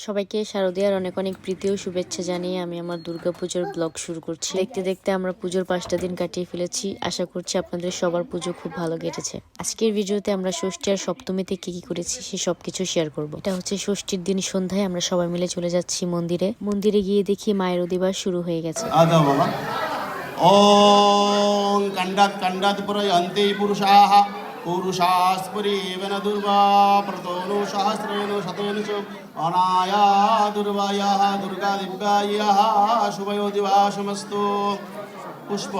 সবাইকে শারদীয়ার অনেক অনেক প্রীতি ও শুভেচ্ছা জানিয়ে আমি আমার দুর্গাপুজোর ব্লগ শুরু করছি। দেখতে দেখতে আমরা পুজোর 5টা দিন কাটিয়ে ফেলেছি। আশা করছি আপনাদের সবার পুজো খুব ভালো কেটেছে। আজকের ভিডিওতে আমরা ষষ্ঠী আর সপ্তমীতে কি করেছি সে সবকিছু শেয়ার করব। এটা হচ্ছে ষষ্ঠীর দিন সন্ধ্যায় আমরা সবাই মিলে চলে যাচ্ছি মন্দিরে গিয়ে দেখি মায়ের অধিবাস শুরু হয়ে গেছে। ওম কণ্ডাৎ প্রয়ন্তি পুরুষাঃ পুরুষাস্পরিবেন দুর্বা প্রতনু সহস্রেণু শতেনু চ অনায়া দুর্বায়াঃ দুর্গা দিব্যায়াঃ শুভയോ দিবাসমস্তু। পুষ্প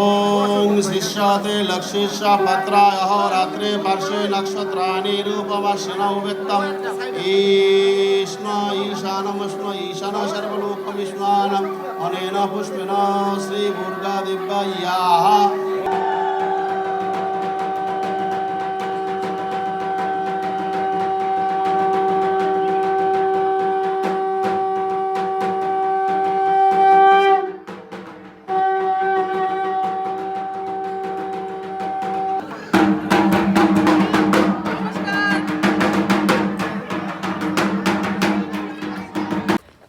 ওম শিষ্যাতে লক্ষ্মীশা পত্রায়ঃ রাত্রে পার্শ্বে নক্ষত্রাণি রূপমশ্বিনৌ বিত্তম ঈশান সর্বলোকমিশ্বানম অনেন পুষ্পেন শ্রী দুর্গা দিব্যায়াঃ।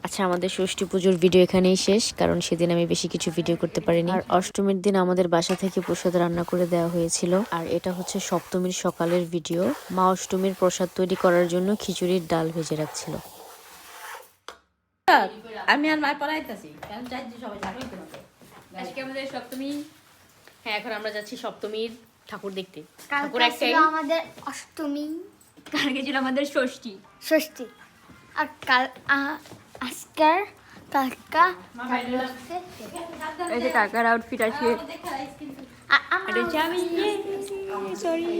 আচ্ছা, আমাদের ষষ্ঠী পুজোর ভিডিও এখানেই শেষ, কারণ সেদিন আমি বেশি কিছু ভিডিও করতে পারিনি। আর অষ্টমীর দিন আমাদের বাসা থেকে প্রসাদ রান্না করে দেওয়া হয়েছিল। আর এটা হচ্ছে সপ্তমীর সকালের ভিডিও। মা অষ্টমীর প্রসাদ তৈরি করার জন্য খিচুড়ির ডাল ভেজে রাখছিল। আমি আর মায় পড়াইতেছি কারণ চাইছি সবাই জানোই তো আজকে আমাদের সপ্তমী। হ্যাঁ, এখন আমরা যাচ্ছি সপ্তমীর ঠাকুর দেখতে। ঠাকুর কালকে একটাই, ছিল আমাদের অষ্টমী, কালকে ছিল আমাদের ষষ্ঠী। ষষ্ঠী। আর আজকের কালকা এই যে কাকার আউটফিট আছে, এটা হচ্ছে আমি। সরি,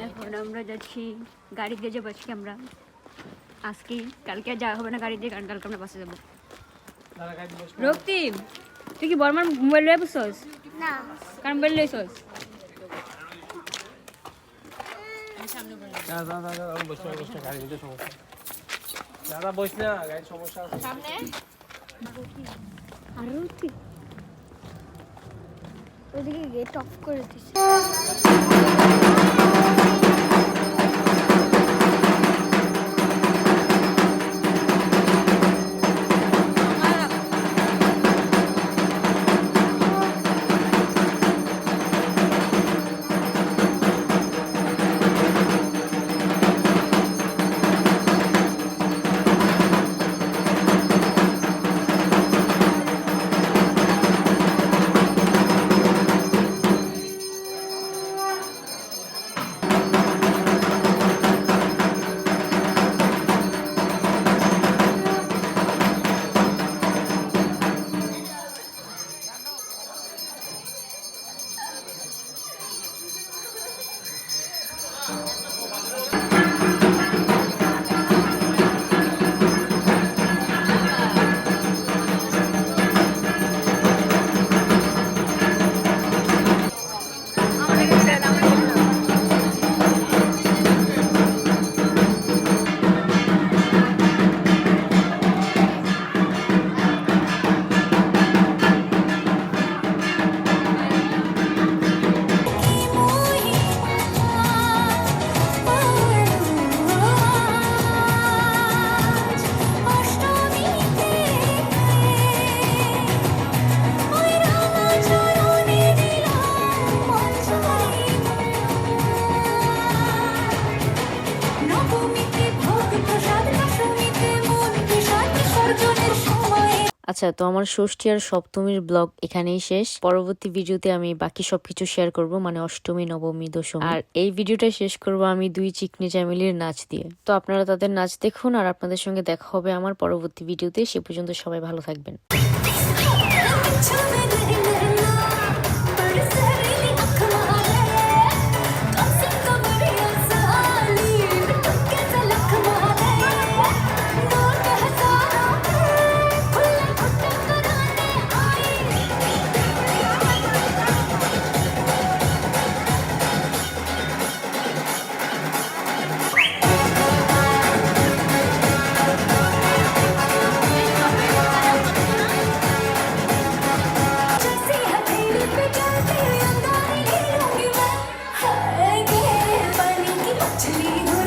এখন আমরা যাচ্ছি গাড়িতে যাবো আজকে আমরা। আজকে কালকে আর যাওয়া হবে না গাড়ি দিয়ে, কারণ কালকে আমরা বাসে যাবো। রক্তিম, তুই কি বর্মার মোবাইল লয়ে বসছস? না, কারণ মোবাইল লইছস? ওদিকে গেট অফ করে দিছে। আচ্ছা, তো আমার ষষ্ঠী আর সপ্তমীর ব্লগ এখানেই শেষ। পরবর্তী ভিডিওতে আমি বাকি সবকিছু শেয়ার করব, মানে অষ্টমী, নবমী, দশমী। আর এই ভিডিওটা শেষ করব আমি 2 চিকনি চামেলির নাচ দিয়ে। তো আপনারা তাদের নাচ দেখুন, আর আপনাদের সঙ্গে দেখা হবে আমার পরবর্তী ভিডিওতে। সে পর্যন্ত সবাই ভালো থাকবেন। चली हो